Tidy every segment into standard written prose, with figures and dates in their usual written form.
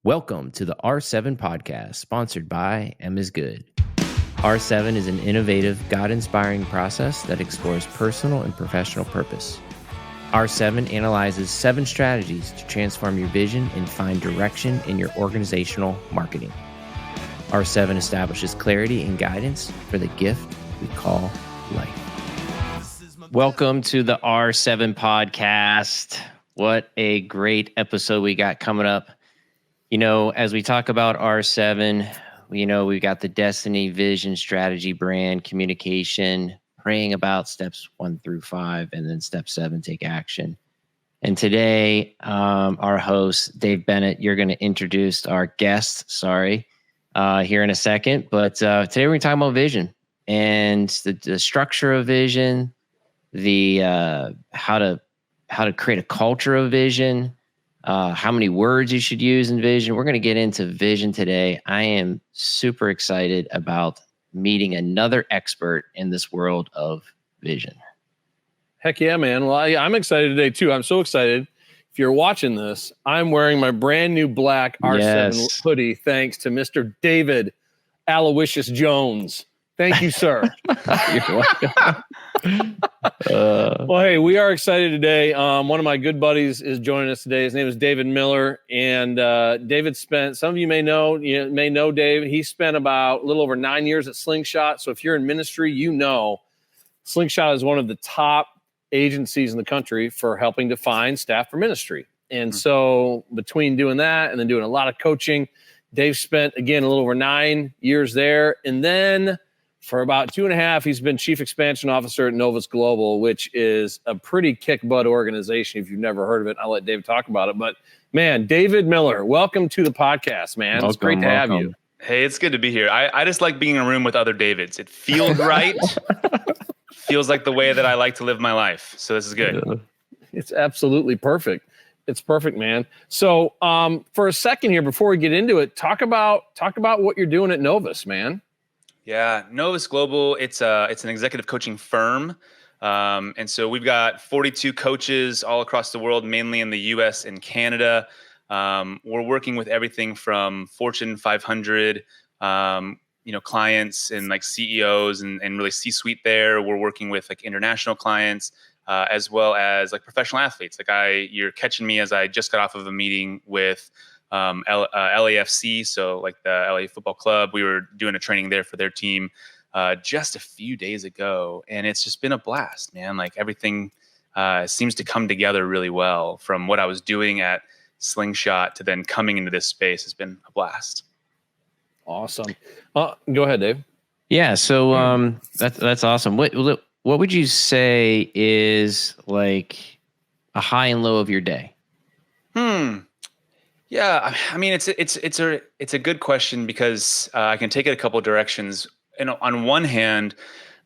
Welcome to the R7 podcast, sponsored by M is Good. R7 is an innovative, God-inspiring process that explores personal and professional purpose. R7 analyzes 7 strategies to transform your vision and find direction in your organizational marketing. R7 establishes clarity and guidance for the gift we call life. Welcome to the R7 podcast. What a great episode we got coming up. You know, as we talk about R7, we've got the destiny, vision, strategy, brand, communication, praying about steps 1 through 5, and then step 7, take action. And today, our host, Dave Bennett, you're going to introduce our guest, here in a second. But today we're going to talk about vision and the structure of vision, the how to create a culture of vision, how many words you should use in vision. We're going to get into vision today. I am super excited about meeting another expert in this world of vision. Heck yeah, man. Well, I'm excited today too. I'm so excited. If you're watching this, I'm wearing my brand new black R7 hoodie, thanks to Mr. David Aloysius Jones. Thank you, sir. You're welcome. Well, hey, we are excited today. One of my good buddies is joining us today. His name is David Miller, and David spent, some of you may know Dave. He spent about a little over 9 years at Slingshot. So if you're in ministry, you know Slingshot is one of the top agencies in the country for helping to find staff for ministry. And so between doing that and then doing a lot of coaching, Dave spent, again, a little over 9 years there. And then for about 2.5, he's been Chief Expansion Officer at Novus Global, which is a pretty kick-butt organization. If you've never heard of it, I'll let Dave talk about it. But, man, David Miller, welcome to the podcast, man. It's great to have you. Hey, it's good to be here. I just like being in a room with other Davids. It feels right. Feels like the way that I like to live my life. So this is good. Yeah. It's absolutely perfect. It's perfect, man. So for a second here, before we get into it, talk about what you're doing at Novus, man. Yeah, Novus Global, it's an executive coaching firm. And so we've got 42 coaches all across the world, mainly in the US and Canada. We're working with everything from Fortune 500, clients and like CEOs and really C-suite there. We're working with like international clients, as well as like professional athletes. You're catching me as I just got off of a meeting with LAFC, so like the LA Football Club. We were doing a training there for their team just a few days ago, and it's just been a blast, man. Like everything seems to come together really well. From what I was doing at Slingshot to then coming into this space has been a blast. Awesome. Go ahead, Dave. Yeah, so that's awesome. What would you say is like a high and low of your day? Yeah, I mean, it's a good question because I can take it a couple of directions. And on one hand,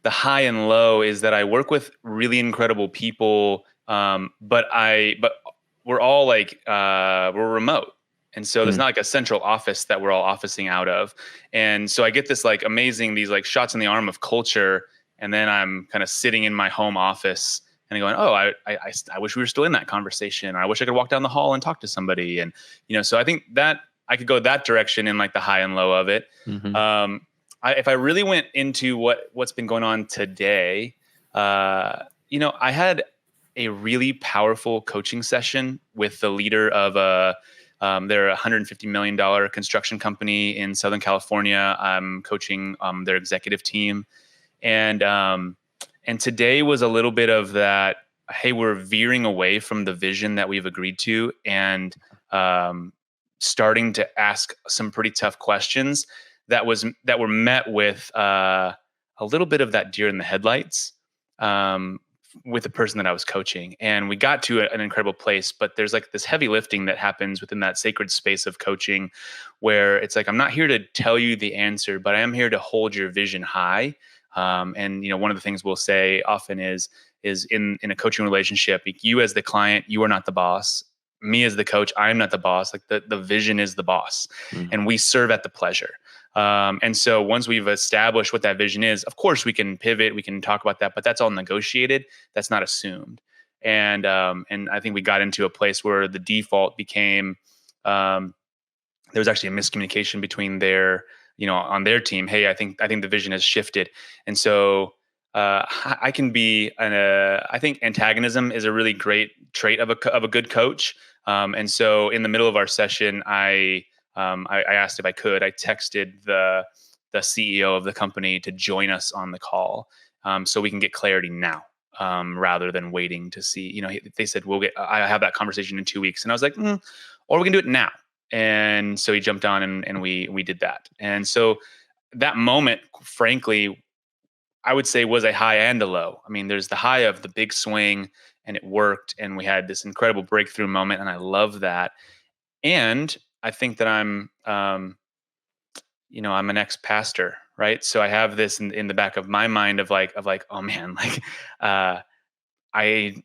the high and low is that I work with really incredible people, but we're all like we're remote, and so there's not like a central office that we're all officing out of. And so I get this like amazing these like shots in the arm of culture, and then I'm kind of sitting in my home office and going, oh, I wish we were still in that conversation. Or I wish I could walk down the hall and talk to somebody. And, so I think that I could go that direction in like the high and low of it. Mm-hmm. If I really went into what's been going on today, I had a really powerful coaching session with the leader of they're a $150 million construction company in Southern California. I'm coaching their executive team. And today was a little bit of that, hey, we're veering away from the vision that we've agreed to and starting to ask some pretty tough questions that were met with a little bit of that deer in the headlights with the person that I was coaching. And we got to an incredible place, but there's like this heavy lifting that happens within that sacred space of coaching where it's like, I'm not here to tell you the answer, but I am here to hold your vision high. And one of the things we'll say often is in a coaching relationship, you as the client, you are not the boss. Me as the coach, I am not the boss. Like the vision is the boss, and we serve at the pleasure. And so once we've established what that vision is, of course we can pivot, we can talk about that, but that's all negotiated. That's not assumed. And I think we got into a place where the default became that there was actually a miscommunication between their, on their team. Hey, I think the vision has shifted. And so I can be I think antagonism is a really great trait of a good coach. And so in the middle of our session, I asked if I could. I texted the CEO of the company to join us on the call, so we can get clarity now, rather than waiting to see. They said I have that conversation in 2 weeks, and I was like, or we can do it now. And so he jumped on, and we did that. And so that moment, frankly, I would say was a high and a low. I mean, there's the high of the big swing, and it worked, and we had this incredible breakthrough moment, and I love that. And I think that I'm an ex-pastor, right? So I have this in the back of my mind of like, oh man, like, I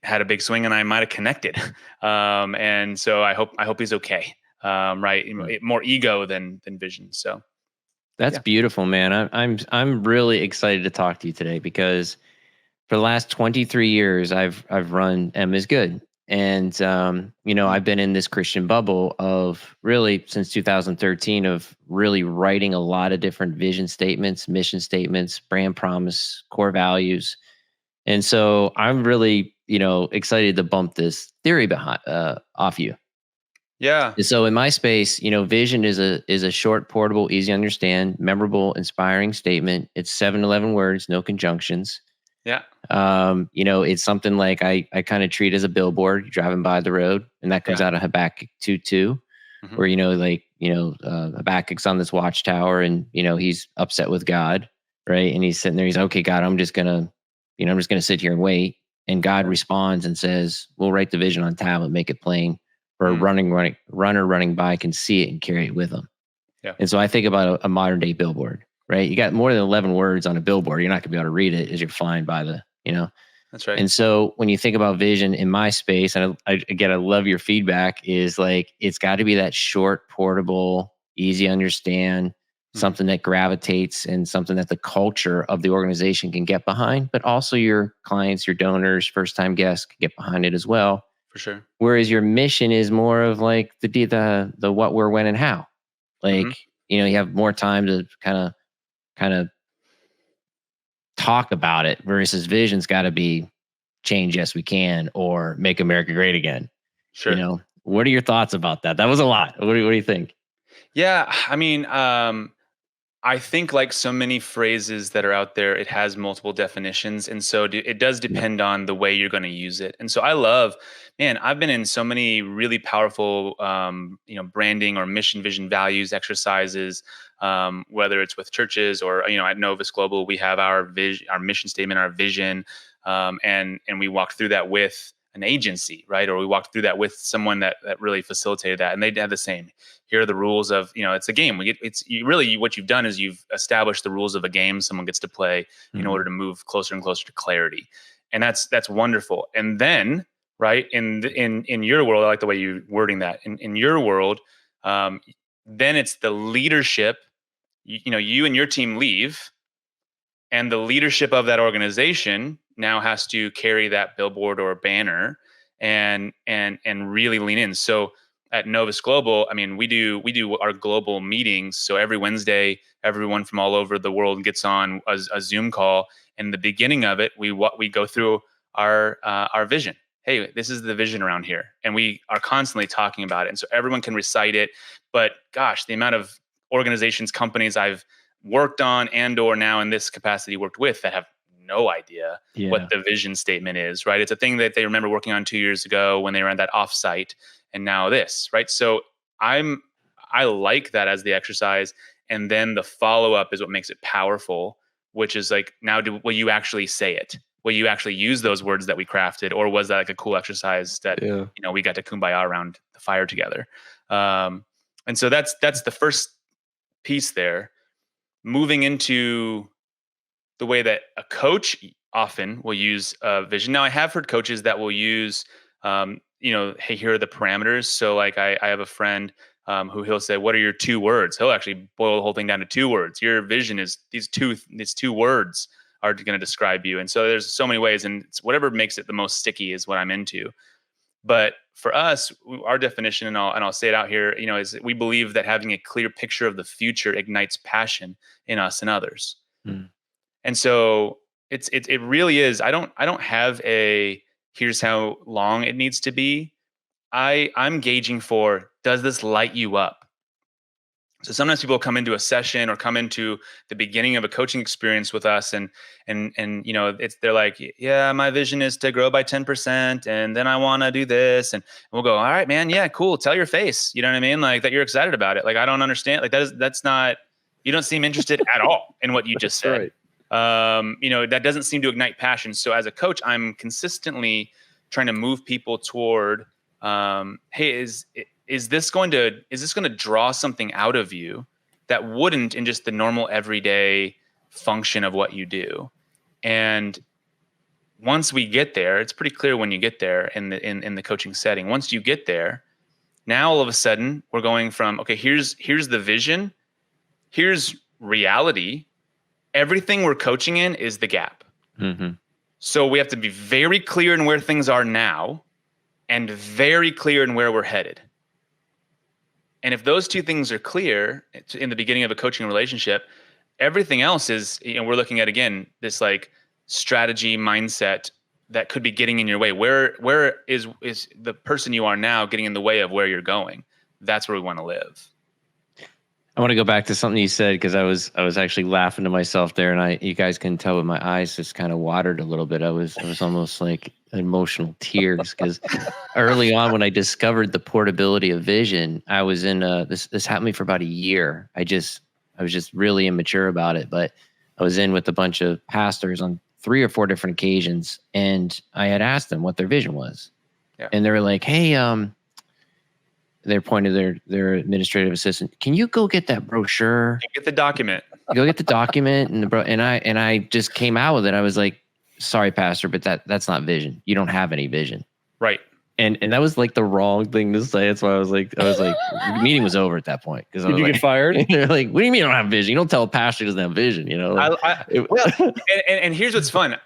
had a big swing and I might have connected. And so I hope he's okay. Right. More ego than vision. So That's beautiful, man. I'm really excited to talk to you today because for the last 23 years, I've run M is Good. And, I've been in this Christian bubble of really since 2013 of really writing a lot of different vision statements, mission statements, brand promise, core values. And so I'm really, excited to bump this theory behind off you. Yeah. And so in my space, vision is a short, portable, easy to understand, memorable, inspiring statement. It's 7-11 words, no conjunctions. Yeah. It's something like I kind of treat as a billboard driving by the road, and that comes out of Habakkuk 2:2, where Habakkuk's on this watchtower, and he's upset with God, right? And he's sitting there, he's okay, God, I'm just gonna sit here and wait. And God responds and says, "We'll write the vision on tablet, make it plain, for a runner running by can see it and carry it with them." Yeah. And so I think about a modern day billboard, right? You got more than 11 words on a billboard. You're not gonna be able to read it as you're flying by That's right. And so when you think about vision in my space, and I love your feedback, is like, it's got to be that short, portable, easy to understand, something that gravitates and something that the culture of the organization can get behind, but also your clients, your donors, first time guests can get behind it as well. For sure. Whereas your mission is more of like the what, where, when, and how. Like, you have more time to kind of talk about it, versus vision's got to be change, yes, we can, or make America great again. Sure. What are your thoughts about that? That was a lot. What do you think? Yeah. I mean, I think like so many phrases that are out there, it has multiple definitions. And so it does depend on the way you're going to use it. And so I've been in so many really powerful, branding or mission, vision, values exercises, whether it's with churches or, at Novus Global, we have our vision, our mission statement, our vision. And we walked through that with an agency, right? Or we walked through that with someone that really facilitated that. And they had the same. Here are the rules of, it's a game. What you've done is you've established the rules of a game someone gets to play in order to move closer and closer to clarity. And that's wonderful. And then, right, in your world, I like the way you're wording that. In your world, then it's the leadership, you and your team leave, and the leadership of that organization now has to carry that billboard or banner and really lean in. So at Novus Global, I mean, we do our global meetings. So every Wednesday, everyone from all over the world gets on a Zoom call. And the beginning of it, we go through our vision. Hey, this is the vision around here, and we are constantly talking about it. And so everyone can recite it. But gosh, the amount of organizations, companies I've worked on or now in this capacity worked with that have no idea what the vision statement is, right? It's a thing that they remember working on 2 years ago when they were at that offsite, and now this, right? So I like that as the exercise, and then the follow-up is what makes it powerful, which is like, now will you actually say it? Will you actually use those words that we crafted, or was that like a cool exercise that we got to kumbaya around the fire together? And so that's the first piece there. Moving into the way that a coach often will use vision. Now, I have heard coaches that will use, hey, here are the parameters. So like I have a friend who he'll say, what are your 2 words? He'll actually boil the whole thing down to 2 words. Your vision is these two words are going to describe you. And so there's so many ways, and it's whatever makes it the most sticky is what I'm into. But for us, our definition, and I'll say it out here, is we believe that having a clear picture of the future ignites passion in us and others. Mm. And so it really is. I don't have a here's how long it needs to be. I'm gauging for, does this light you up? So sometimes people come into a session or come into the beginning of a coaching experience with us, and they're like, yeah, my vision is to grow by 10%, and then I want to do this, and we'll go, all right, man, yeah, cool. Tell your face, you know what I mean, like that you're excited about it. Like I don't understand, like that's not. You don't seem interested at all in what you just said. Right. That doesn't seem to ignite passion. So as a coach, I'm consistently trying to move people toward, hey, is this going to draw something out of you that wouldn't in just the normal everyday function of what you do? And once we get there, it's pretty clear when you get there in the coaching setting. Once you get there, now all of a sudden we're going from, okay, here's the vision, here's reality. Everything we're coaching in is the gap. Mm-hmm. So we have to be very clear in where things are now and very clear in where we're headed. And if those two things are clear in the beginning of a coaching relationship, everything else is, we're looking at, again, this like strategy mindset that could be getting in your way. Where is the person you are now getting in the way of where you're going? That's where we want to live. I want to go back to something you said, because I was actually laughing to myself there, and you guys can tell with my eyes just kind of watered a little bit. I was almost like emotional tears, because early on when I discovered the portability of vision, I was in this happened to me for about a year. I was just really immature about it, but I was in with a bunch of pastors on 3 or 4 different occasions, and I had asked them what their vision was. Yeah. And they were like, hey, they're pointing to their administrative assistant, can you go get that brochure? Get the document. Go get the document. And I just came out with it. I was like, sorry, pastor, but that's not vision. You don't have any vision. Right. And that was like the wrong thing to say. That's why I was like, the meeting was over at that point. Did you get fired? They're like, what do you mean you don't have vision? You don't tell a pastor he doesn't have vision, And here's what's fun.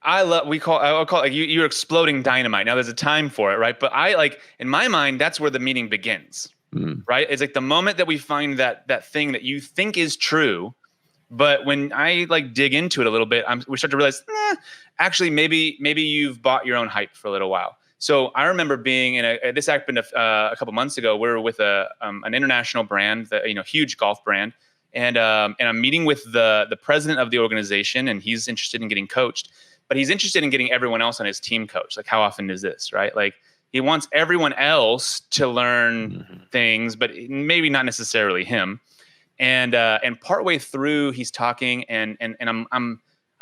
I'll call it, you're exploding dynamite. Now there's a time for it, right? But in my mind, that's where the meeting begins, right? It's like the moment that we find that thing that you think is true, but when I dig into it a little bit, we start to realize, actually, maybe you've bought your own hype for a little while. So I remember being this happened a couple months ago. We were with an international brand, huge golf brand, and I'm meeting with the president of the organization, and he's interested in getting coached. But he's interested in getting everyone else on his team coached. Like, how often is this, right? Like, he wants everyone else to learn things, but maybe not necessarily him. And partway through, he's talking, and I'm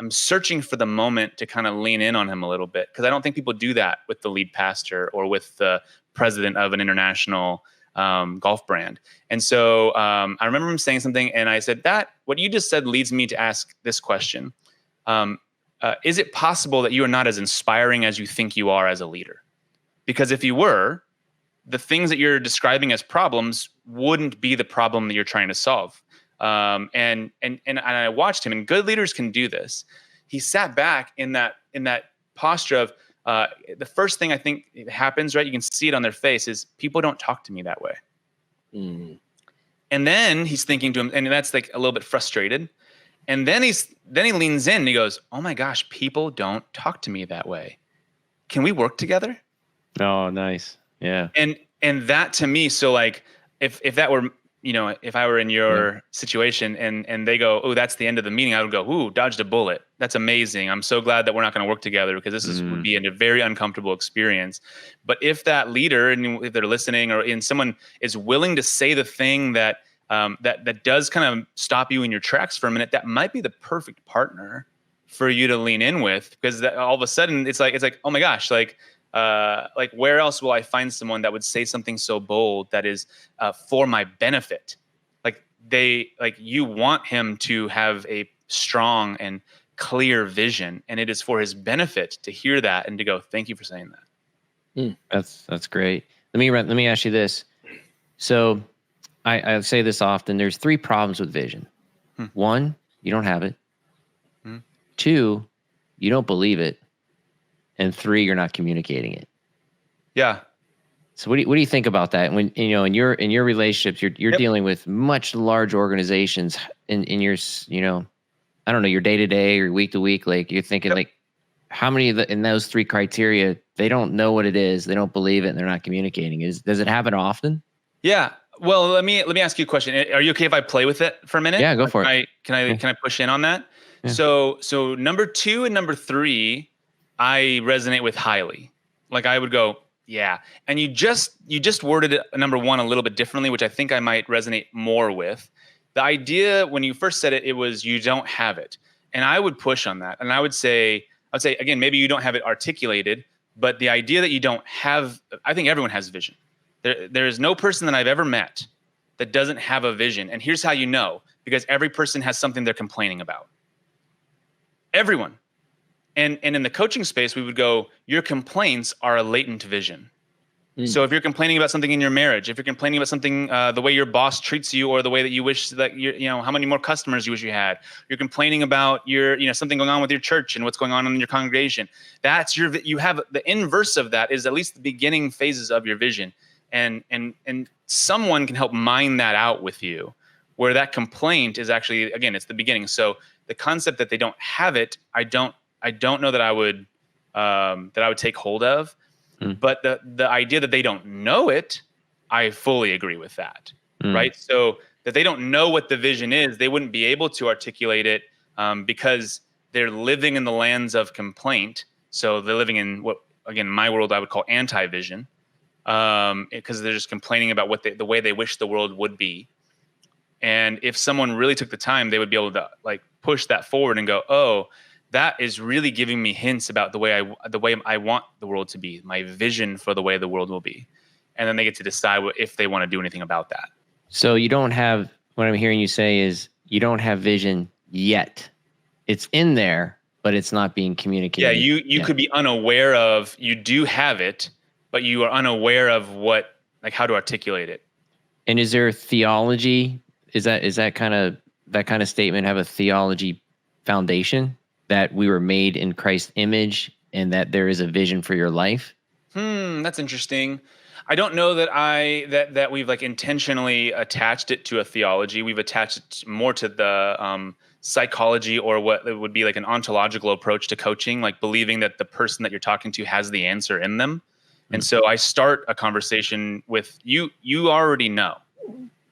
searching for the moment to kind of lean in on him a little bit, because I don't think people do that with the lead pastor or with the president of an international golf brand. And so I remember him saying something, and I said, what you just said leads me to ask this question. Is it possible that you are not as inspiring as you think you are as a leader? Because if you were, the things that you're describing as problems wouldn't be the problem that you're trying to solve. And I watched him, and good leaders can do this. He sat back in that posture of the first thing I think happens, right? You can see it on their face, is people don't talk to me that way. Mm. And then he's thinking to him, and that's like a little bit frustrated. And then he leans in and he goes, oh my gosh, people don't talk to me that way. Can we work together? Oh, nice. Yeah. And that to me, so like if that were, if I were in your situation and they go, oh, that's the end of the meeting, I would go, ooh, dodged a bullet. That's amazing. I'm so glad that we're not going to work together, because this would be a very uncomfortable experience. But if that leader, and if they're listening, or someone is willing to say the thing that does kind of stop you in your tracks for a minute, that might be the perfect partner for you to lean in with, because all of a sudden it's like, oh my gosh, like where else will I find someone that would say something so bold that is for my benefit? You want him to have a strong and clear vision, and it is for his benefit to hear that and to go, thank you for saying that. That's great. Let me ask you this. So I say this often. There's 3 problems with vision. 1, you don't have it. 2, you don't believe it. And 3, you're not communicating it. Yeah. So what do you think about that? When in your relationships, you're dealing with much large organizations in your I don't know, your day to day or week to week. Like you're thinking like how many of in those three criteria they don't know what it is, they don't believe it, and they're not communicating. Does it happen often? Yeah. Well, let me ask you a question. Are you okay if I play with it for a minute? Yeah, go for it. Can I push in on that? Yeah. So number 2 and number 3, I resonate with highly. Like I would go, yeah. And you just worded it, number 1 a little bit differently, which I think I might resonate more with. The idea when you first said it, it was you don't have it. And I would push on that. And I would say again, maybe you don't have it articulated, but the idea that you don't have, I think everyone has vision. There is no person that I've ever met that doesn't have a vision. And here's how you know, because every person has something they're complaining about. Everyone. And in the coaching space, we would go, your complaints are a latent vision. So if you're complaining about something in your marriage, if you're complaining about something, the way your boss treats you, or the way that you wish that how many more customers you wish you had, you're complaining about something going on with your church and what's going on in your congregation. That's you have the inverse of that is at least the beginning phases of your vision. And someone can help mine that out with you, where that complaint is actually, again, it's the beginning. So the concept that they don't have it, I don't know that I would take hold of. But the idea that they don't know it, I fully agree with that, right? So that they don't know what the vision is, they wouldn't be able to articulate it because they're living in the lands of complaint. So they're living in what, again, in my world, I would call anti-vision, because they're just complaining about the way they wish the world would be. And if someone really took the time, they would be able to like push that forward and go, oh, that is really giving me hints about the way I want the world to be, my vision for the way the world will be. And then they get to decide if they want to do anything about that. So you don't have, what I'm hearing you say is you don't have vision yet. It's in there, but it's not being communicated. Yeah, you could be unaware of, you do have it, but you are unaware of how to articulate it. And is there theology? Is that kind of statement have a theology foundation? That we were made in Christ's image and that there is a vision for your life? That's interesting. I don't know that that we've like intentionally attached it to a theology. We've attached it more to the psychology, or what it would be like an ontological approach to coaching, like believing that the person that you're talking to has the answer in them. And so I start a conversation with you. You already know.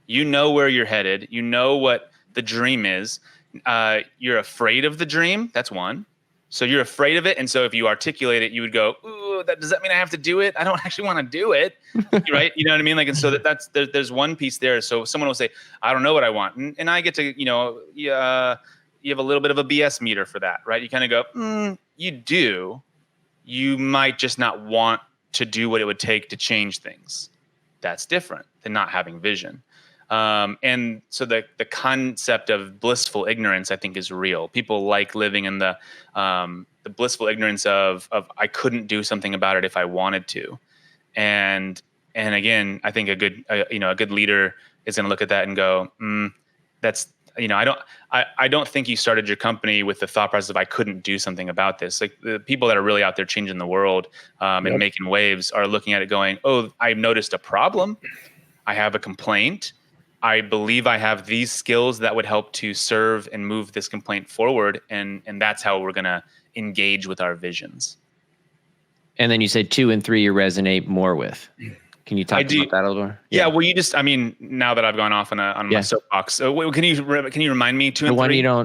You know where you're headed. You know what the dream is. You're afraid of the dream. That's one. So you're afraid of it. And so if you articulate it, you would go, ooh, does that mean I have to do it? I don't actually want to do it. Right. You know what I mean? Like, and so there's one piece there. So someone will say, I don't know what I want. And I get to, you have a little bit of a BS meter for that, right? You kind of go, you do. You might just not want to do what it would take to change things. That's different than not having vision. And so the concept of blissful ignorance, I think, is real. People like living in the blissful ignorance of I couldn't do something about it if I wanted to. And again, I think a good leader is going to look at that and go, that's, I don't think you started your company with the thought process of I couldn't do something about this. Like the people that are really out there changing the world and making waves are looking at it going, oh, I've noticed a problem. I have a complaint. I believe I have these skills that would help to serve and move this complaint forward. And that's how we're going to engage with our visions. And then you said 2 and 3 you resonate more with. Can you talk about that a little more? Yeah. Well, now that I've gone off on my soapbox, so can you remind me 2 and 3?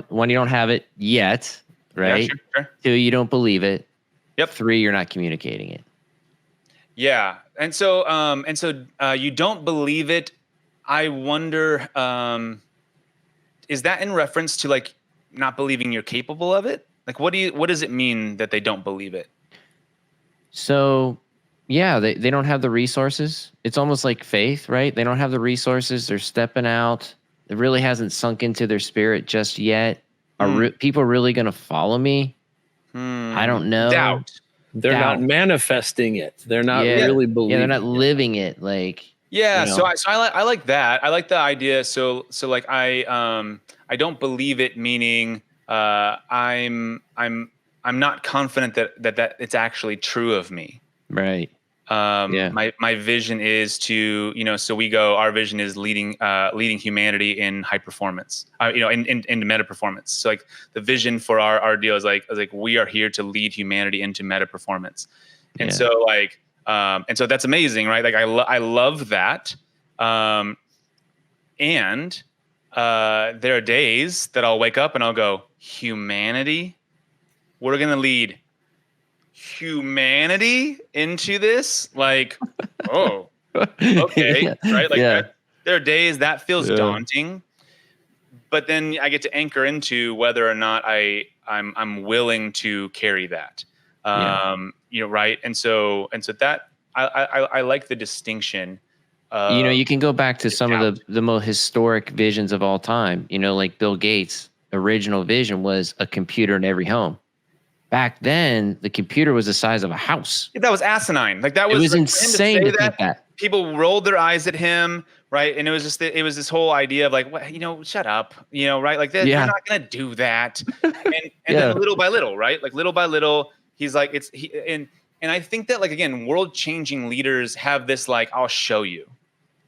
One, you don't have it yet, right? Yeah, sure. 2, you don't believe it. Yep. 3, you're not communicating it. Yeah. And so you don't believe it. I wonder, is that in reference to like not believing you're capable of it? Like, what does it mean that they don't believe it? So, yeah, they don't have the resources. It's almost like faith, right? They don't have the resources. They're stepping out. It really hasn't sunk into their spirit just yet. Are people really going to follow me? I don't know. Doubt. They're not manifesting it. They're not really believing. Yeah, they're not living it. Like, yeah. So I like that. I like the idea. So like I don't believe it, meaning I'm not confident that it's actually true of me. Right. My vision is to, so our vision is leading humanity in high performance, into meta performance. So like the vision for our deal is like we are here to lead humanity into meta performance. And so and so that's amazing, right? Like I love that. And there are days that I'll wake up and I'll go, humanity, we're going to lead humanity into this. Like, oh, okay. Right. Like that, there are days that feels daunting, but then I get to anchor into whether or not I'm willing to carry that. Right. And so that I like the distinction. You can go back to some of the most historic visions of all time. Like Bill Gates' original vision was a computer in every home. Back then, the computer was the size of a house. That was asinine. Like that was, it was insane to think that. People rolled their eyes at him, right? And it was this whole idea of like, well, shut up, right? Like they're not going to do that. And then little by little, right? Like little by little, he's like, and I think that like, again, world-changing leaders have this, like, I'll show you.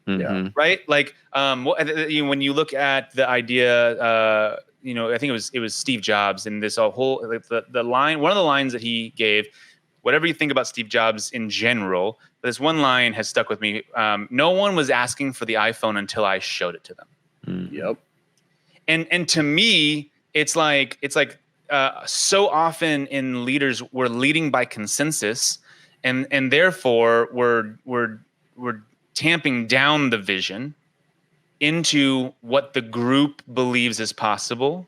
Mm-hmm. Right. Like, when you look at the idea, I think it was Steve Jobs and this whole, like the line, one of the lines that he gave, whatever you think about Steve Jobs in general, this one line has stuck with me. No one was asking for the iPhone until I showed it to them. Mm-hmm. Yep. And to me, it's like so often in leaders, we're leading by consensus, and therefore we're tamping down the vision into what the group believes is possible.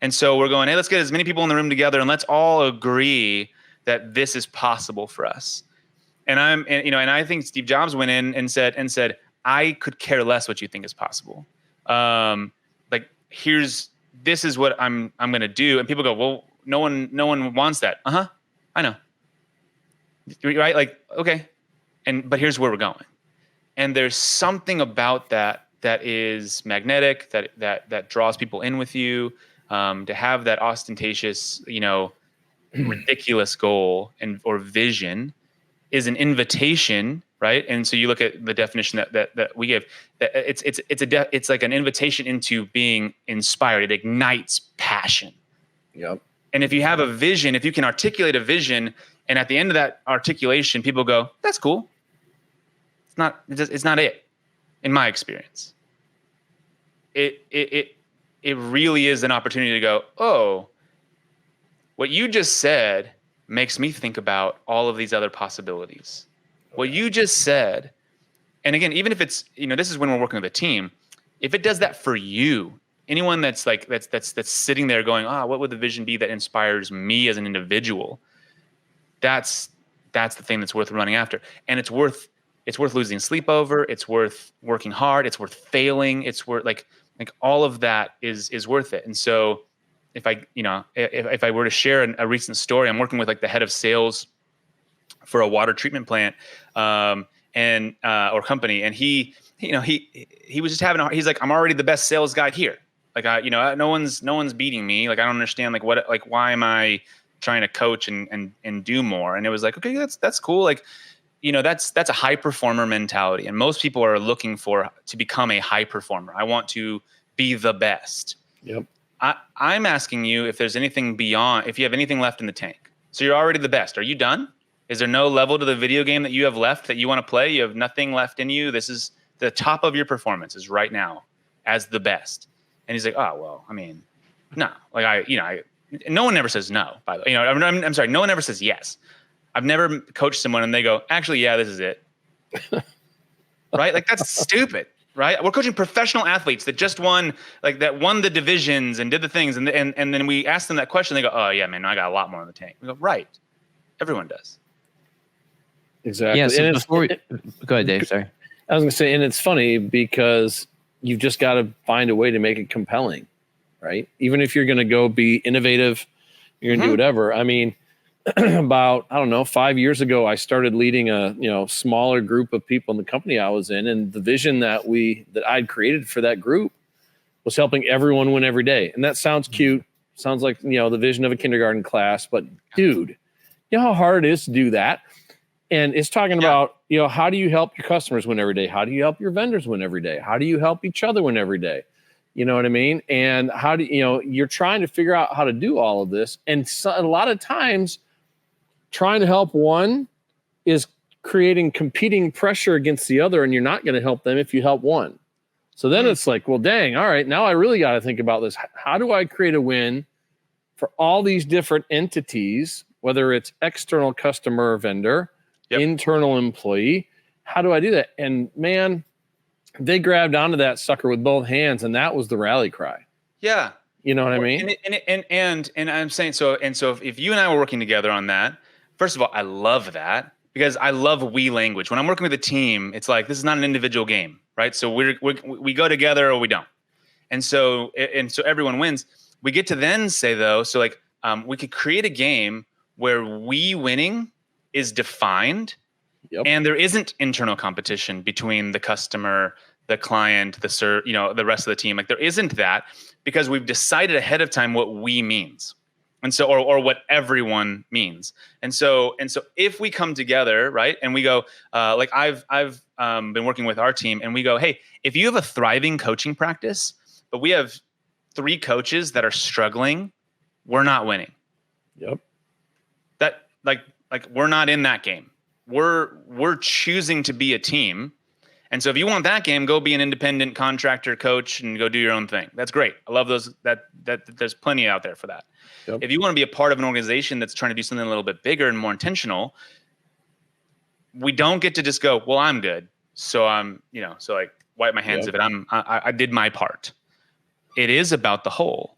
And so we're going, hey, let's get as many people in the room together and let's all agree that this is possible for us. And I think Steve Jobs went in and said, I could care less what you think is possible. Like this is what I'm going to do. And people go, well, no one wants that. I know. Right. Like, okay. But here's where we're going. And there's something about that is magnetic, that draws people in with you, to have that ostentatious, ridiculous goal or vision is an invitation, right? And so you look at the definition that we give, that it's like an invitation into being inspired. It ignites passion. Yep. And if you have a vision, if you can articulate a vision, and at the end of that articulation, people go, "That's cool." It's not it, in my experience. It really is an opportunity to go, oh, what you just said makes me think about all of these other possibilities. What you just said, and again, even if it's, this is when we're working with a team, if it does that for you, anyone that's like that's sitting there going, what would the vision be that inspires me as an individual? That's the thing that's worth running after, and it's worth losing sleep over. It's worth working hard. It's worth failing. It's worth like all of that is worth it. And so if I were to share a recent story, I'm working with like the head of sales for a water treatment plant, or company. And he was just he's like, I'm already the best sales guy here. Like, no one's beating me. Like, I don't understand why am I trying to coach and do more? And it was like, okay, that's cool. Like, that's a high performer mentality. And most people are looking to become a high performer. I want to be the best. Yep. I'm asking you if there's anything beyond, if you have anything left in the tank. So you're already the best. Are you done? Is there no level to the video game that you have left that you want to play? You have nothing left in you. This is the top of your performance is right now as the best. And he's like, oh, well, I mean, no, like no one ever says no, by the way. I'm sorry. No one ever says yes. I've never coached someone and they go, actually, yeah, this is it. Right? Like, that's stupid, right? We're coaching professional athletes that just won the divisions and did the things. And then we ask them that question. They go, oh yeah, man, no, I got a lot more in the tank. We go, right. Everyone does. Exactly. Yeah. So go ahead, Dave. Sorry. I was going to say, and it's funny because you've just got to find a way to make it compelling, right? Even if you're going to go be innovative, you're going to do whatever. I mean, about, 5 years ago, I started leading a, smaller group of people in the company I was in. And the vision that I'd created for that group was helping everyone win every day. And that sounds cute. Sounds like, the vision of a kindergarten class, but dude, you know how hard it is to do that? And it's talking about, how do you help your customers win every day? How do you help your vendors win every day? How do you help each other win every day? You know what I mean? And how do you're trying to figure out how to do all of this. And a lot of times trying to help one is creating competing pressure against the other, and you're not going to help them if you help one. So then it's like, well, dang, all right, now I really got to think about this. How do I create a win for all these different entities, whether it's external customer or vendor, internal employee? How do I do that? And man, they grabbed onto that sucker with both hands, and that was the rally cry. Yeah. You know what I mean? And I'm saying, so if you and I were working together on that, first of all, I love that because I love we language. When I'm working with a team, it's like, this is not an individual game, right? So we go together or we don't. And so everyone wins. We get to then say though, so like we could create a game where we winning is defined and there isn't internal competition between the customer, the client, the rest of the team. Like there isn't that because we've decided ahead of time what we means. And so, or what everyone means. And so if we come together, right, and we go, like I've been working with our team, and we go, hey, if you have a thriving coaching practice, but we have 3 coaches that are struggling, we're not winning. Yep. That like we're not in that game. We're choosing to be a team. And so if you want that game, go be an independent contractor coach and go do your own thing. That's great. I love those. That there's plenty out there for that. Yep. If you want to be a part of an organization that's trying to do something a little bit bigger and more intentional, we don't get to just go, well, I'm good. So I'm, so like wipe my hands of it. I did my part. It is about the whole.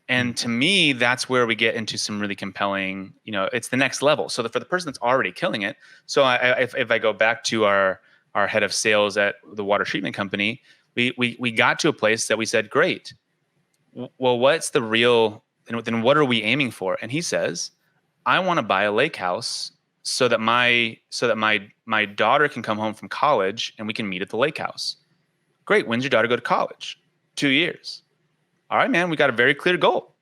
And to me, that's where we get into some really compelling, it's the next level. So for the person that's already killing it. So if I go back to our head of sales at the water treatment company, we got to a place that we said, great. Well, what's the real, then what are we aiming for? And he says, I want to buy a lake house so that my daughter can come home from college and we can meet at the lake house. Great. When's your daughter go to college? 2 years. All right, man, we got a very clear goal.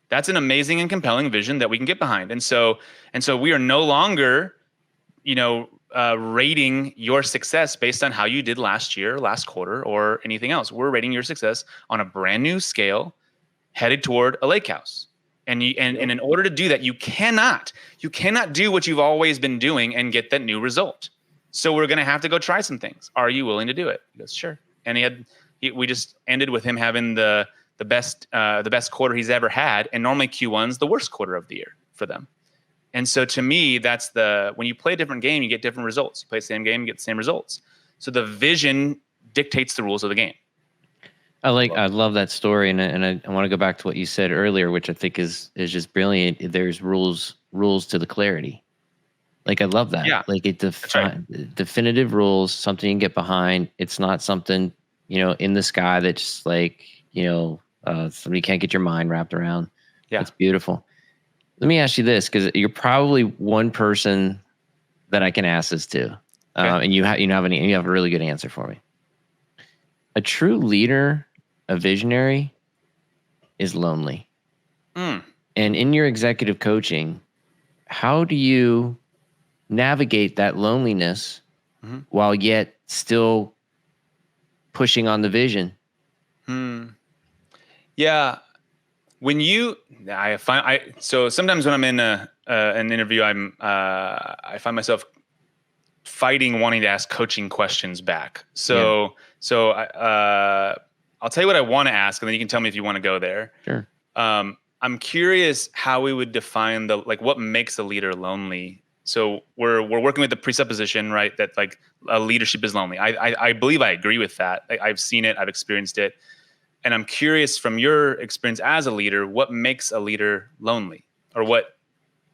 That's an amazing and compelling vision that we can get behind. And so we are no longer, rating your success based on how you did last year, last quarter, or anything else. We're rating your success on a brand new scale headed toward a lake house. And in order to do that, you cannot do what you've always been doing and get that new result. So we're going to have to go try some things. Are you willing to do it? He goes, sure. And we just ended with him having the best quarter he's ever had. And normally Q1's the worst quarter of the year for them. And so to me, that's when you play a different game, you get different results. You play the same game, you get the same results. So the vision dictates the rules of the game. I love that story. And I want to go back to what you said earlier, which I think is just brilliant. There's rules to the clarity. Like, I love that. Yeah. Like definitive rules, something you can get behind. It's not something, in the sky that's just like, somebody can't get your mind wrapped around. Yeah. It's beautiful. Let me ask you this, because you're probably one person that I can ask this to. And you have a really good answer for me. A true leader, a visionary, is lonely. And in your executive coaching, how do you navigate that loneliness while yet still pushing on the vision? Yeah. So sometimes when I'm in an interview, I find myself wanting to ask coaching questions back. So I'll tell you what I want to ask, and then you can tell me if you want to go there. Sure. I'm curious how we would define what makes a leader lonely. So we're working with the presupposition, right, that like a leadership is lonely. I believe I agree with that. I've seen it, I've experienced it. And I'm curious from your experience as a leader, what makes a leader lonely, or what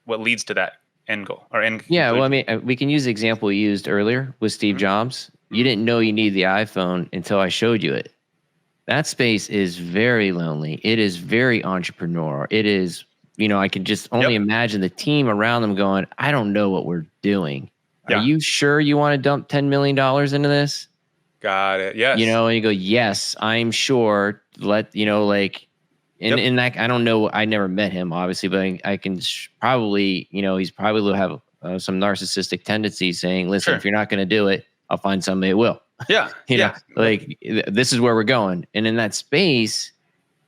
leads to that end goal or end? Yeah, well, I mean, we can use the example we used earlier with Steve Jobs. You didn't know you needed the iPhone until I showed you it. That space is very lonely. It is very entrepreneurial. It is, I can just only imagine the team around them going, I don't know what we're doing. Are you sure you want to dump $10 million into this? Got it. Yes. And you go, yes, I'm sure. And that, I don't know. I never met him, obviously, but I can probably, he's probably have some narcissistic tendencies saying, listen, Sure. if you're not going to do it, I'll find somebody that will. Yeah. You yeah. know, like this is where we're going. And in that space,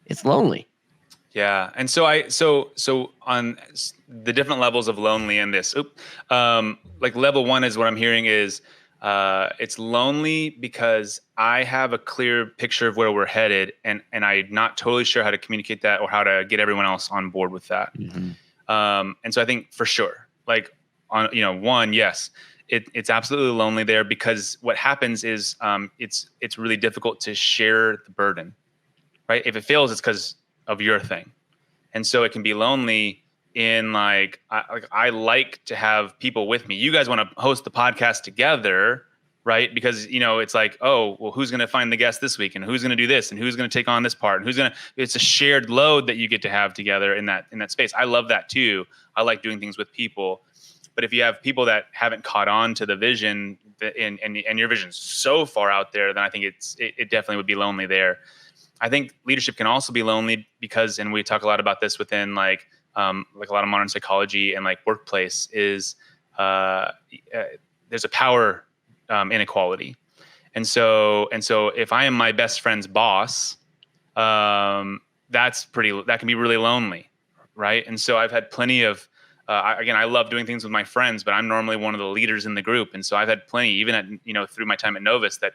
it's lonely. Yeah. And so on the different levels of lonely in this, like level one is what I'm hearing is, it's lonely because I have a clear picture of where we're headed, and I'm not totally sure how to communicate that or how to get everyone else on board with that. Mm-hmm. And so I think for sure, like on, one, yes, it's absolutely lonely there, because what happens is, it's really difficult to share the burden, right? If it fails, it's because of your thing. And so it can be lonely in I like to have people with me. You guys want to host the podcast together, right? Because, it's like, oh, well, who's going to find the guest this week, and who's going to do this, and who's going to take on this part, and it's a shared load that you get to have together in that space. I love that too. I like doing things with people. But if you have people that haven't caught on to the vision, and your vision's so far out there, then I think it definitely would be lonely there. I think leadership can also be lonely because, and we talk a lot about this within like a lot of modern psychology and like workplace, is there's a power inequality. And so if I am my best friend's boss, that can be really lonely. Right. And so I've had plenty of, I love doing things with my friends, but I'm normally one of the leaders in the group. And so I've had plenty, even at, through my time at Novus, that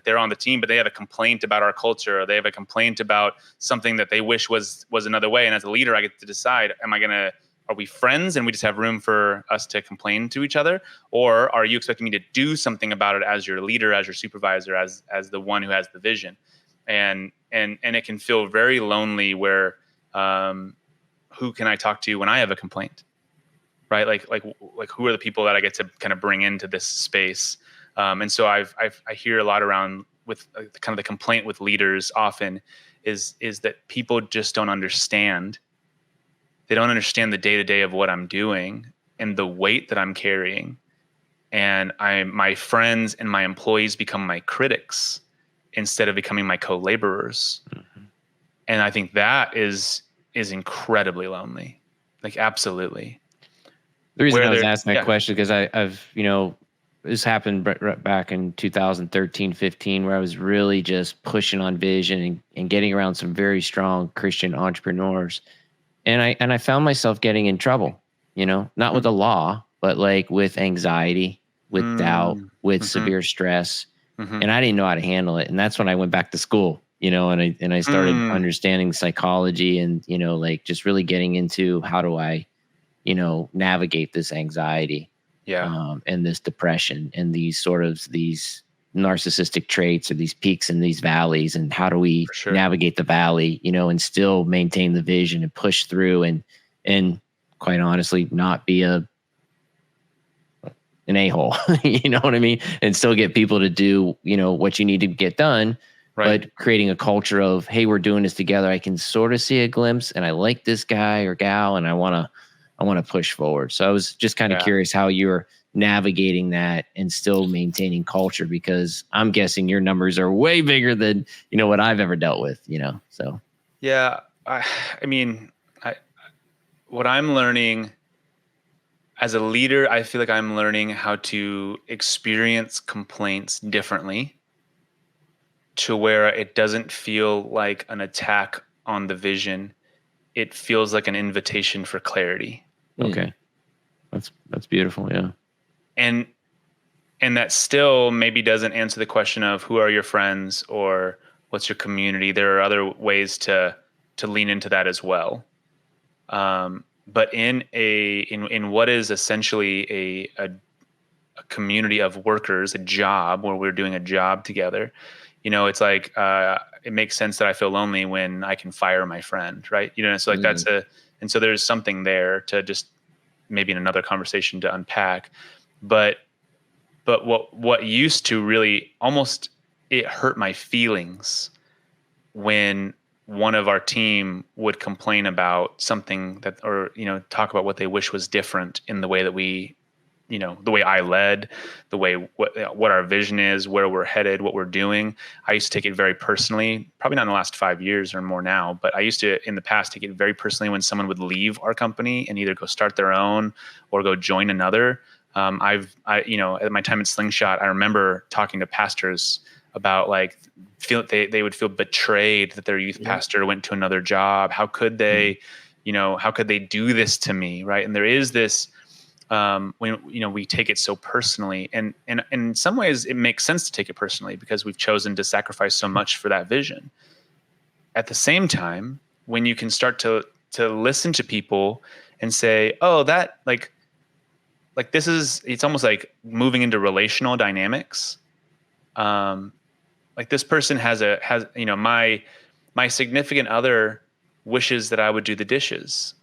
they're on the team, but they have a complaint about our culture, or they have a complaint about something that they wish was another way. And as a leader, I get to decide, are we friends and we just have room for us to complain to each other? Or are you expecting me to do something about it as your leader, as your supervisor, as the one who has the vision? And it can feel very lonely where, who can I talk to when I have a complaint? Right? Like who are the people that I get to kind of bring into this space? And so I hear a lot around with kind of the complaint with leaders often is that people just don't understand. They don't understand the day-to-day of what I'm doing and the weight that I'm carrying. And my friends and my employees become my critics instead of becoming my co-laborers. Mm-hmm. And I think that is incredibly lonely. Like, absolutely. The reason I was asking that question because I've this happened right back in 2013, 15, where I was really just pushing on vision and getting around some very strong Christian entrepreneurs. And I found myself getting in trouble, not with the law, but like with anxiety, with doubt, with severe stress. Mm-hmm. And I didn't know how to handle it. And that's when I went back to school, and I started understanding psychology and, like just really getting into how do I, navigate this anxiety. Yeah. And this depression and these narcissistic traits or these peaks and these valleys, and how do we navigate the valley, and still maintain the vision and push through and quite honestly, not be an a-hole, you know what I mean? And still get people to do, what you need to get done, right. But creating a culture of, hey, we're doing this together. I can sort of see a glimpse and I like this guy or gal and I want to push forward. So I was just kind of curious how you're navigating that and still maintaining culture, because I'm guessing your numbers are way bigger than, what I've ever dealt with, so. Yeah. What I'm learning as a leader, I feel like I'm learning how to experience complaints differently to where it doesn't feel like an attack on the vision. It feels like an invitation for clarity. Okay. That's beautiful. Yeah. And that still maybe doesn't answer the question of who are your friends or what's your community. There are other ways to lean into that as well. But in what is essentially a community of workers, a job where we're doing a job together, it's like, it makes sense that I feel lonely when I can fire my friend. Right. So like and so there's something there to just maybe in another conversation to unpack, but what used to really almost, it hurt my feelings when one of our team would complain about something that, or, talk about what they wish was different in the way that we, the way I led, the way what our vision is, where we're headed, what we're doing. I used to take it very personally, probably not in the last 5 years or more now, but I used to in the past take it very personally when someone would leave our company and either go start their own or go join another, At my time at Slingshot, I remember talking to pastors about like they would feel betrayed that their youth pastor went to another job. How could they, how could they do this to me? Right. And there is this, when, we take it so personally, and in some ways it makes sense to take it personally because we've chosen to sacrifice so much for that vision. At the same time, when you can start to listen to people and say, oh, that like it's almost like moving into relational dynamics. Like this person has my significant other wishes that I would do the dishes.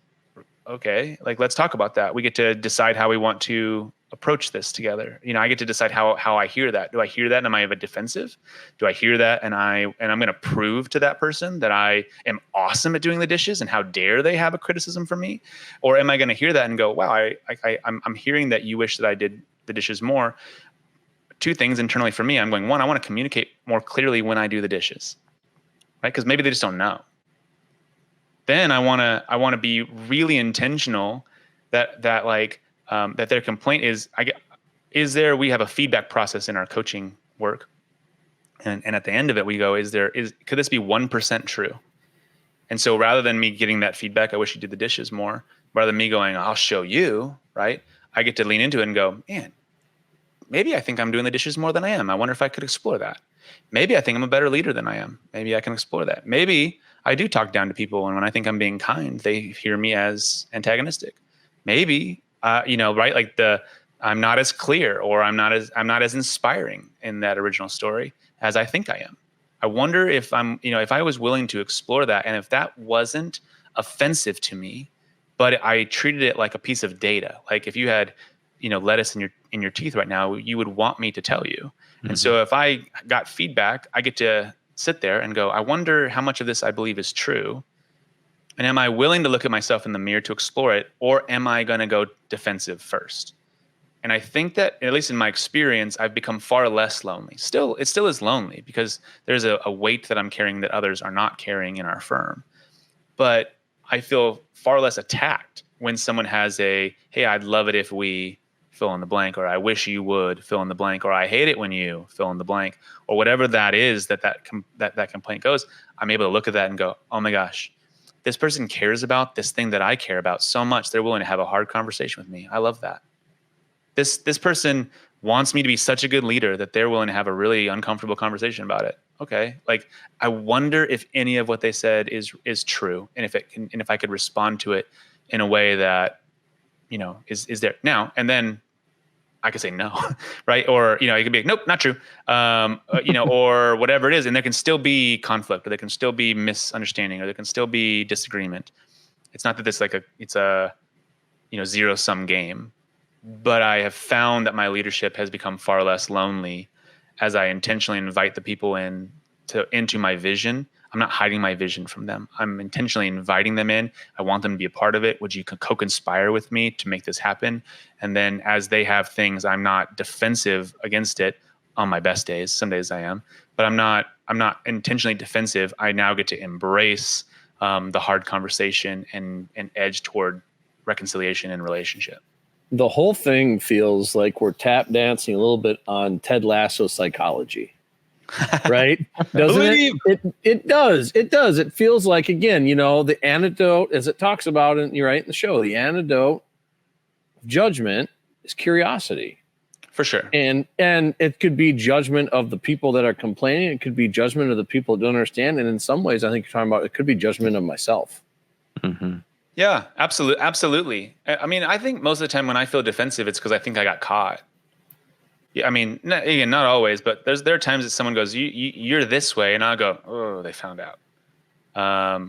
Okay. Like, let's talk about that. We get to decide how we want to approach this together. I get to decide how I hear that. Do I hear that and am I defensive? Do I hear that and I'm going to prove to that person that I am awesome at doing the dishes and how dare they have a criticism for me? Or am I going to hear that and go, wow, I'm hearing that you wish that I did the dishes more. Two things internally for me. I'm going, one, I want to communicate more clearly when I do the dishes, right? Because maybe they just don't know. Then I want to be really intentional that their complaint we have a feedback process in our coaching work. And at the end of it, we go, could this be 1% true? And so rather than me getting that feedback, I wish you did the dishes more, rather than me going, I'll show you, right? I get to lean into it and go, man, maybe I think I'm doing the dishes more than I am. I wonder if I could explore that. Maybe I think I'm a better leader than I am. Maybe I can explore that. Maybe I do talk down to people, and when I think I'm being kind, they hear me as antagonistic. Maybe, right? Like I'm not as clear, or I'm not as inspiring in that original story as I think I am. I wonder if if I was willing to explore that, and if that wasn't offensive to me, but I treated it like a piece of data. Like if you had, lettuce in your teeth right now, you would want me to tell you. Mm-hmm. And so if I got feedback, I get to sit there and go, I wonder how much of this I believe is true. And am I willing to look at myself in the mirror to explore it? Or am I going to go defensive first? And I think that, at least in my experience, I've become far less lonely. It still is lonely because there's a weight that I'm carrying that others are not carrying in our firm. But I feel far less attacked when someone has hey, I'd love it if we fill in the blank, or I wish you would fill in the blank, or I hate it when you fill in the blank, or whatever that is that complaint goes. I'm able to look at that and go, oh my gosh, this person cares about this thing that I care about so much. They're willing to have a hard conversation with me. I love that. This person wants me to be such a good leader that they're willing to have a really uncomfortable conversation about it. Okay. Like, I wonder if any of what they said is true. And if I could respond to it in a way that, is there now, and then I could say no, right? Or, it could be like, nope, not true. Or whatever it is. And there can still be conflict, or there can still be misunderstanding, or there can still be disagreement. It's not that it's a zero-sum game, but I have found that my leadership has become far less lonely as I intentionally invite the people into my vision. I'm not hiding my vision from them. I'm intentionally inviting them in. I want them to be a part of it. Would you co-conspire with me to make this happen? And then as they have things, I'm not defensive against it on my best days. Some days I am, but I'm not intentionally defensive. I now get to embrace the hard conversation and edge toward reconciliation and relationship. The whole thing feels like we're tap dancing a little bit on Ted Lasso psychology. Right? Doesn't it? It does. It does. It feels like, again, the antidote, as it talks about in the show, the antidote of judgment is curiosity. For sure. And it could be judgment of the people that are complaining. It could be judgment of the people that don't understand. And in some ways, I think you're talking about, it could be judgment of myself. Mm-hmm. Yeah, absolutely. I mean, I think most of the time when I feel defensive, it's because I think I got caught. Yeah, I mean, not always, but there are times that someone goes, you're this way, and I'll go, oh, they found out.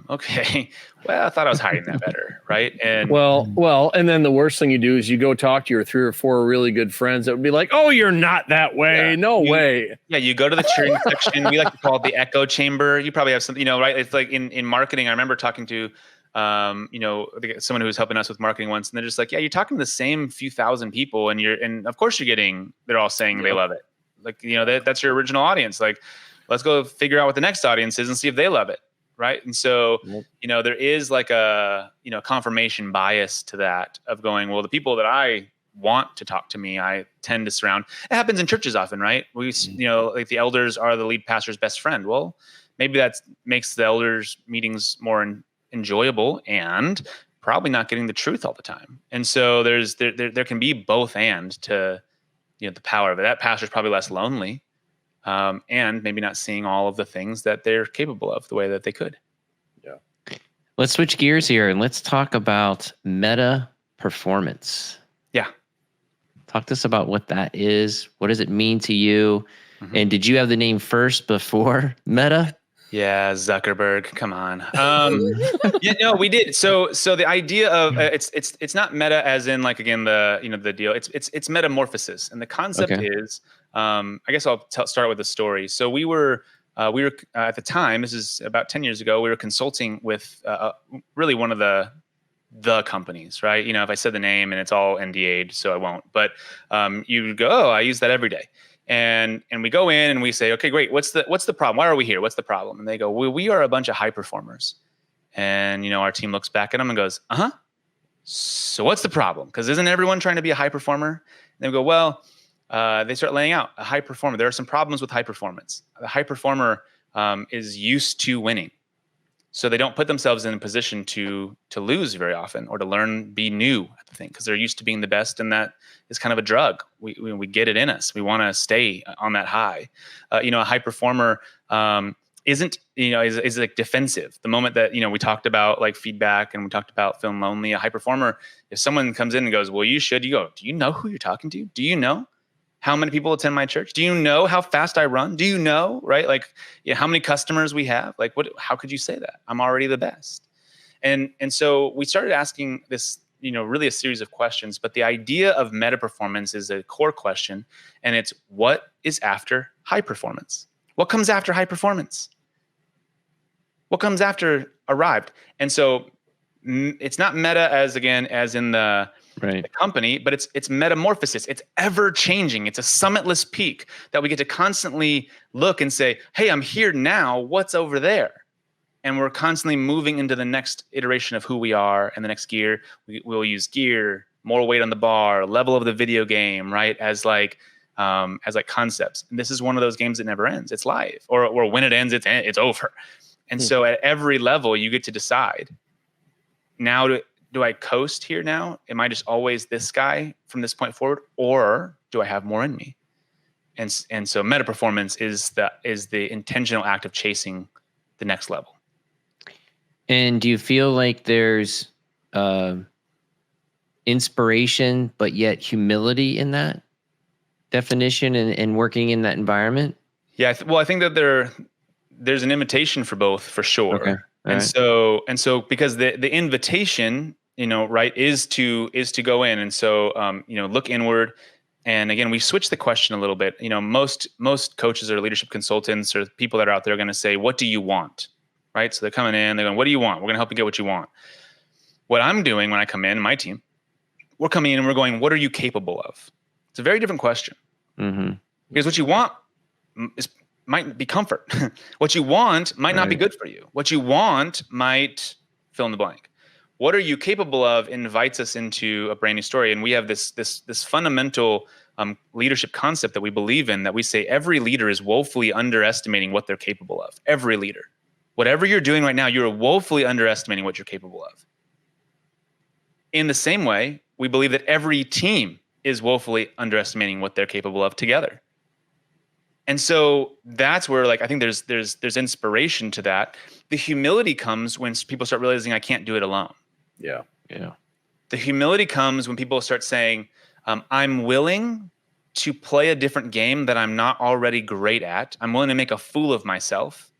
Okay, well, I thought I was hiding that better, right? And well, and then the worst thing you do is you go talk to your 3 or 4 really good friends that would be like, oh, you're not that way, way. Yeah, you go to the cheering section. We like to call it the echo chamber. You probably have something, right? It's like in marketing. I remember talking to someone who was helping us with marketing once, and they're just like, yeah, you're talking to the same few thousand people, and of course they're all saying they love it. Like, that's your original audience. Like, let's go figure out what the next audience is and see if they love it. Right. And so, there is like a, confirmation bias to that of going, well, the people that I want to talk to me, I tend to surround. It happens in churches often, right? Like the elders are the lead pastor's best friend. Well, maybe that makes the elders meetings more enjoyable and probably not getting the truth all the time. And so there can be both and to, the power of it. That pastor's probably less lonely, and maybe not seeing all of the things that they're capable of the way that they could. Yeah. Let's switch gears here and let's talk about meta performance. Yeah. Talk to us about what that is. What does it mean to you? Mm-hmm. And did you have the name first before Meta? Yeah, Zuckerberg. Come on. We did. So the idea of it's not meta as in like, again, the deal. It's metamorphosis, and the concept is. I guess I'll start with a story. So we were at the time. This is about 10 years ago. We were consulting with really one of the companies, right? If I said the name, and it's all NDA'd, so I won't. But you go, oh, I use that every day. And we go in and we say, okay, great. What's the problem? Why are we here? What's the problem? And they go, well, we are a bunch of high performers. And, our team looks back at them and goes, so what's the problem? Because isn't everyone trying to be a high performer? And they go, well, they start laying out a high performer. There are some problems with high performance. The high performer is used to winning. So they don't put themselves in a position to lose very often, or to be new at the thing, because they're used to being the best, and that is kind of a drug. We get it in us. We want to stay on that high. A high performer isn't is like defensive. The moment that we talked about like feedback, and we talked about feeling lonely, a high performer, if someone comes in and goes, well, you go, do you know who you're talking to? Do you know how many people attend my church? Do you know how fast I run? Do you know, right? Like, how many customers we have? Like, how could you say that? I'm already the best. And so we started asking this, really a series of questions, but the idea of meta performance is a core question. And it's, what is after high performance? What comes after high performance? What comes after arrived? And so it's not meta as in the company, but it's metamorphosis. It's ever changing. It's a summitless peak that we get to constantly look and say, hey, I'm here now. What's over there? And we're constantly moving into the next iteration of who we are, and the next gear. We'll use gear, more weight on the bar, level of the video game, right? As concepts. And this is one of those games that never ends. It's live, or when it ends, it's over. And so at every level, you get to decide. Now, do I coast here now? Am I just always this guy from this point forward, or do I have more in me? And so meta performance is the intentional act of chasing the next level. And do you feel like there's inspiration, but yet humility in that definition and working in that environment? Yeah, I think that there's an invitation for both, for sure. Okay. And so because the invitation, right, is to go in. And so, look inward. And again, we switch the question a little bit. Most coaches or leadership consultants or people that are out there are going to say, what do you want? Right. So they're coming in, they're going, what do you want? We're going to help you get what you want. What I'm doing when I come in, my team, we're coming in and we're going, what are you capable of? It's a very different question. Mm-hmm. Because what you want might be comfort. What you want might not be good for you. What you want might fill in the blank. What are you capable of invites us into a brand new story. And we have this fundamental leadership concept that we believe in, that we say every leader is woefully underestimating what they're capable of. Every leader. Whatever you're doing right now, you're woefully underestimating what you're capable of. In the same way, we believe that every team is woefully underestimating what they're capable of together. And so that's where, I think there's inspiration to that. The humility comes when people start realizing I can't do it alone. Yeah. The humility comes when people start saying, I'm willing to play a different game that I'm not already great at. I'm willing to make a fool of myself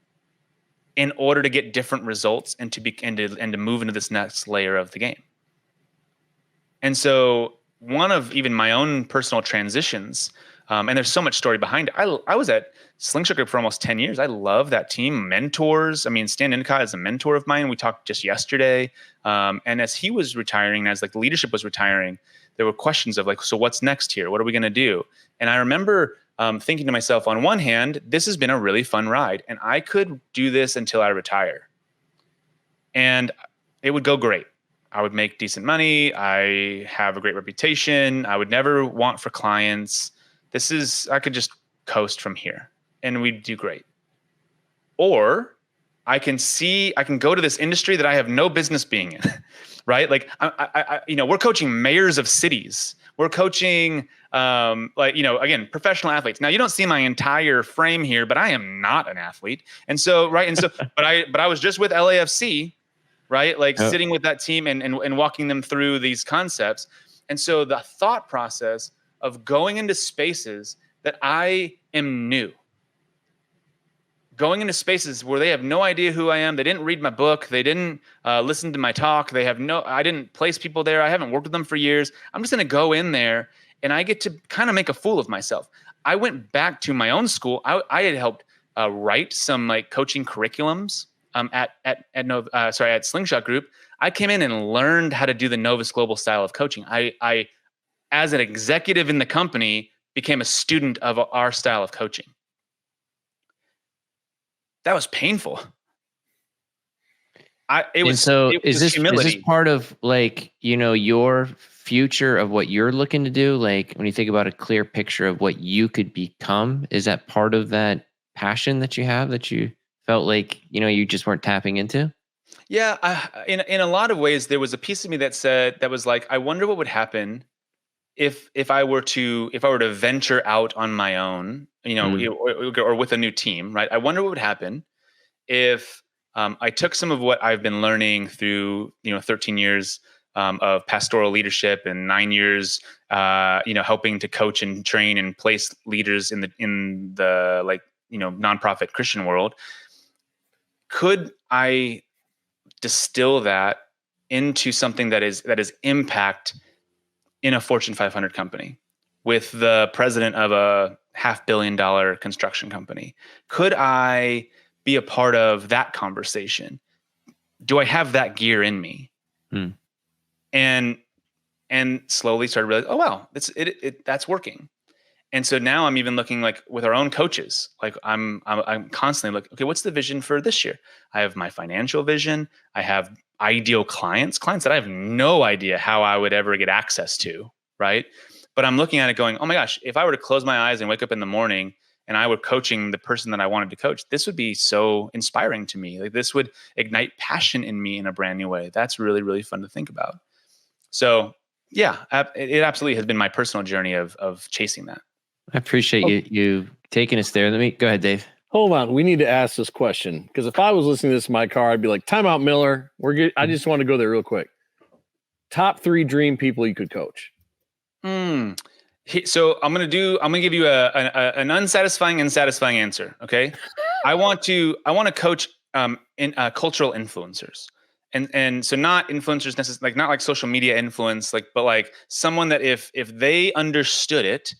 in order to get different results and to move into this next layer of the game. And so one of even my own personal transitions, and there's so much story behind it. I was at Slingshot Group for almost 10 years. I love that team. Mentors. I mean, Stan Endicott is a mentor of mine. We talked just yesterday. And as he was retiring, as the leadership was retiring, there were questions of so what's next here? What are we going to do? And I remember thinking to myself, on one hand, this has been a really fun ride, and I could do this until I retire. And it would go great. I would make decent money. I have a great reputation. I would never want for clients. I could just coast from here and we'd do great. Or I can go to this industry that I have no business being in, right? Like we're coaching mayors of cities. We're coaching, again, professional athletes. Now you don't see my entire frame here, but I am not an athlete. And so, but I was just with LAFC, right? Like sitting with that team and walking them through these concepts. And so the thought process of going into spaces that I am new, going into spaces where they have no idea who I am. They didn't read my book. They didn't listen to my talk. I didn't place people there. I haven't worked with them for years. I'm just going to go in there and I get to kind of make a fool of myself. I went back to my own school. I had helped write some like coaching curriculums at Slingshot Group. I came in and learned how to do the Novus Global style of coaching. I as an executive in the company, became a student of our style of coaching. That was painful. Is this part of like, your future of what you're looking to do? Like when you think about a clear picture of what you could become, is that part of that passion that you have that you felt like, you just weren't tapping into? Yeah. In a lot of ways, there was a piece of me that was like, I wonder what would happen if I were to venture out on my own, or with a new team, right? I wonder what would happen if I took some of what I've been learning through 13 years of pastoral leadership and 9 years helping to coach and train and place leaders in the nonprofit Christian world. Could I distill that into something that is impact in a Fortune 500 company with the president of a $500 million construction company? Could I be a part of that conversation? Do I have that gear in me? And slowly started realizing, oh wow, that's working. And so now I'm even looking like with our own coaches, like I'm constantly looking, okay, what's the vision for this year? I have my financial vision. I have ideal clients that I have no idea how I would ever get access to, right? But I'm looking at it going, oh my gosh, if I were to close my eyes and wake up in the morning and I were coaching the person that I wanted to coach, this would be so inspiring to me. Like this would ignite passion in me in a brand new way. That's really, really fun to think about. So yeah, it absolutely has been my personal journey of chasing that. I appreciate you taking us there. Go ahead, Dave. Hold on. We need to ask this question because if I was listening to this in my car, I'd be like, time out, Miller. We're good. I just want to go there real quick. Top 3 dream people you could coach. So I'm going to give you an unsatisfying and satisfying answer. Okay. I want to coach cultural influencers. And so not influencers necessarily, like not like social media influence, but like someone that if they understood it,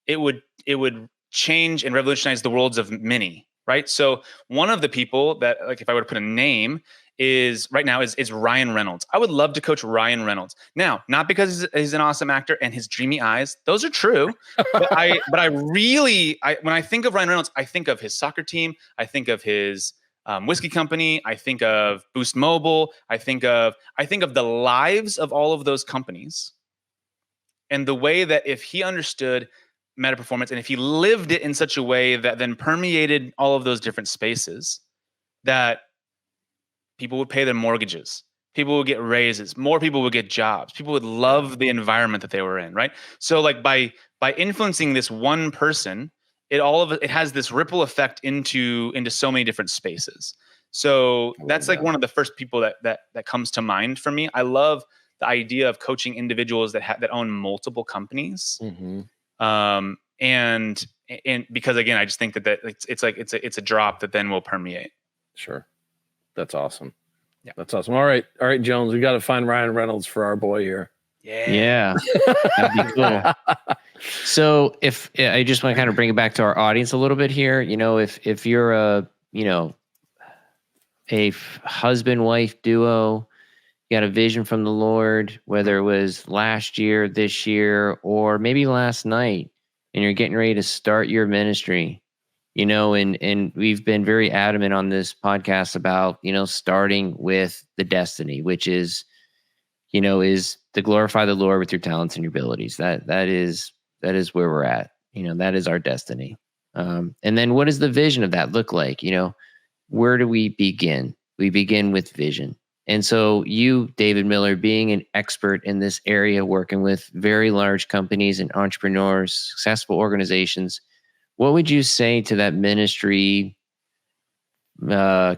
it would change and revolutionize the worlds of many, right? So one of the people that, like, if I were to put a name is Ryan Reynolds. I would love to coach Ryan Reynolds. Now, not because he's an awesome actor and his dreamy eyes, those are true. But when I think of Ryan Reynolds, I think of his soccer team. I think of his whiskey company. I think of Boost Mobile. I think of the lives of all of those companies and the way that if he understood meta performance and if he lived it in such a way that then permeated all of those different spaces, that people would pay their mortgages, people would get raises, more people would get jobs, people would love the environment that they were in, right? So like by influencing this one person, it has this ripple effect into so many different spaces. So that's like one of the first people that comes to mind for me. I love the idea of coaching individuals that own multiple companies. Mm-hmm. And because again, I just think that it's a drop that then will permeate. Sure. That's awesome. Yeah. That's awesome. All right, Jones, we got to find Ryan Reynolds for our boy here. Yeah. That'd be cool. So if I just want to kind of bring it back to our audience a little bit here, if you're a husband-wife duo, you got a vision from the Lord, whether it was last year, this year, or maybe last night, and you're getting ready to start your ministry, and we've been very adamant on this podcast about, starting with the destiny, which is, is to glorify the Lord with your talents and your abilities. That is where we're at. That is our destiny. And then what does the vision of that look like? Where do we begin? We begin with vision. And so you, David Miller, being an expert in this area, working with very large companies and entrepreneurs, successful organizations, what would you say to that ministry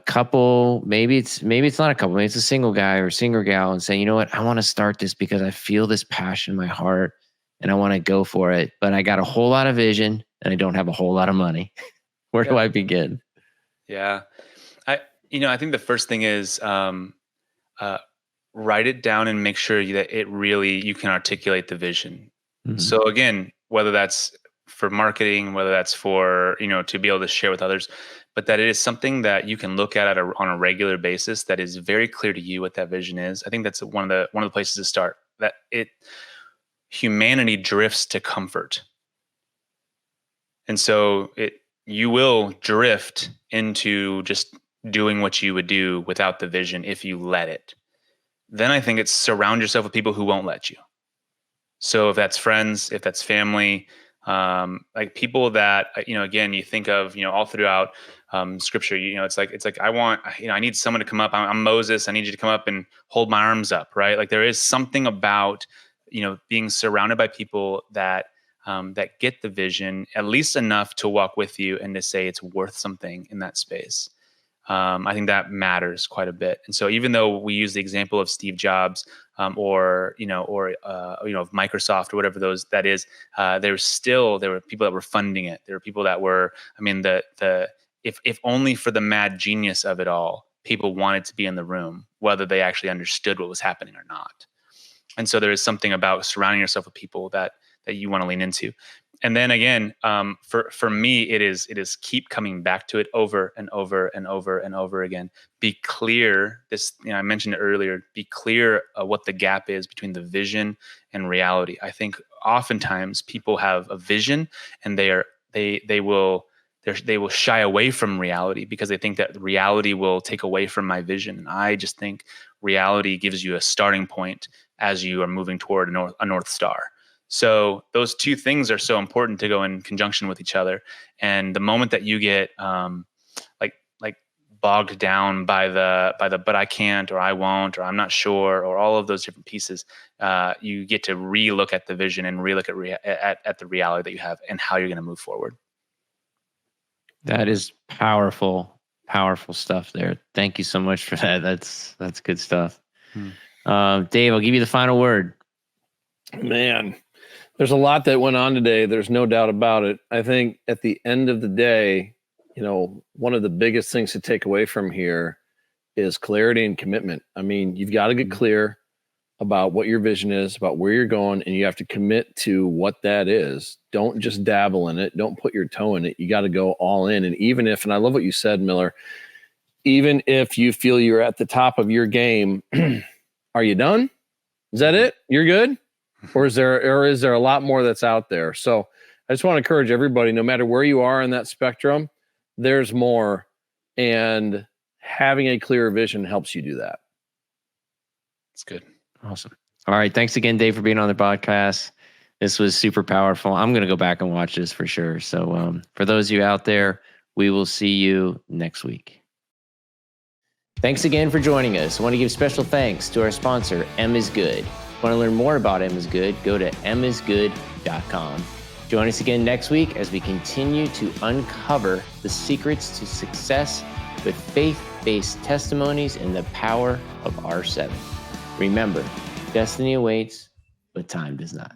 couple? Maybe it's not a couple, maybe it's a single guy or single gal, and saying, you know what, I want to start this because I feel this passion in my heart and I want to go for it, but I got a whole lot of vision and I don't have a whole lot of money. Where do I begin? Yeah. I think the first thing is write it down and make sure that you can articulate the vision. Mm-hmm. So again, whether that's for marketing, whether that's for, to be able to share with others, but that it is something that you can look at on a regular basis that is very clear to you what that vision is. I think that's one of the places to start. That humanity drifts to comfort. And so you will drift into just doing what you would do without the vision if you let it. Then I think it's surround yourself with people who won't let you. So if that's friends, if that's family, like people that, again, you think of, all throughout scripture, it's like, I need someone to come up. I'm Moses. I need you to come up and hold my arms up. Right. Like there is something about, being surrounded by people that get the vision at least enough to walk with you and to say it's worth something in that space. I think that matters quite a bit. And so even though we use the example of Steve Jobs or of Microsoft or whatever that is, there were people that were funding it. There were people that were, if only for the mad genius of it all, people wanted to be in the room, whether they actually understood what was happening or not. And so there is something about surrounding yourself with people that you want to lean into. And then again, for me, it is keep coming back to it over and over and over and over again. Be clear. I mentioned it earlier. Be clear what the gap is between the vision and reality. I think oftentimes people have a vision and they will shy away from reality because they think that reality will take away from my vision. And I just think reality gives you a starting point as you are moving toward a North Star. So those two things are so important to go in conjunction with each other. And the moment that you get like bogged down by the but I can't, or I won't, or I'm not sure, or all of those different pieces, you get to relook at the vision and relook at the reality that you have and how you're going to move forward. That is powerful stuff there. Thank you so much for that. That's good stuff. Dave, I'll give you the final word. Man, there's a lot that went on today. There's no doubt about it. I think at the end of the day, one of the biggest things to take away from here is clarity and commitment. I mean, you've got to get clear about what your vision is, about where you're going, and you have to commit to what that is. Don't just dabble in it. Don't put your toe in it. You got to go all in. And and I love what you said, Miller, even if you feel you're at the top of your game, are you done? Is that it? You're good? Or is there a lot more that's out there? So I just want to encourage everybody, no matter where you are in that spectrum, there's more, and having a clear vision helps you do that. That's good. Awesome. All right. Thanks again, Dave, for being on the podcast. This was super powerful. I'm going to go back and watch this for sure. So for those of you out there, we will see you next week. Thanks again for joining us. I want to give special thanks to our sponsor, M is Good. Want to learn more about M is Good? Go to misgood.com. Join us again next week as we continue to uncover the secrets to success with faith-based testimonies and the power of R7. Remember, destiny awaits, but time does not.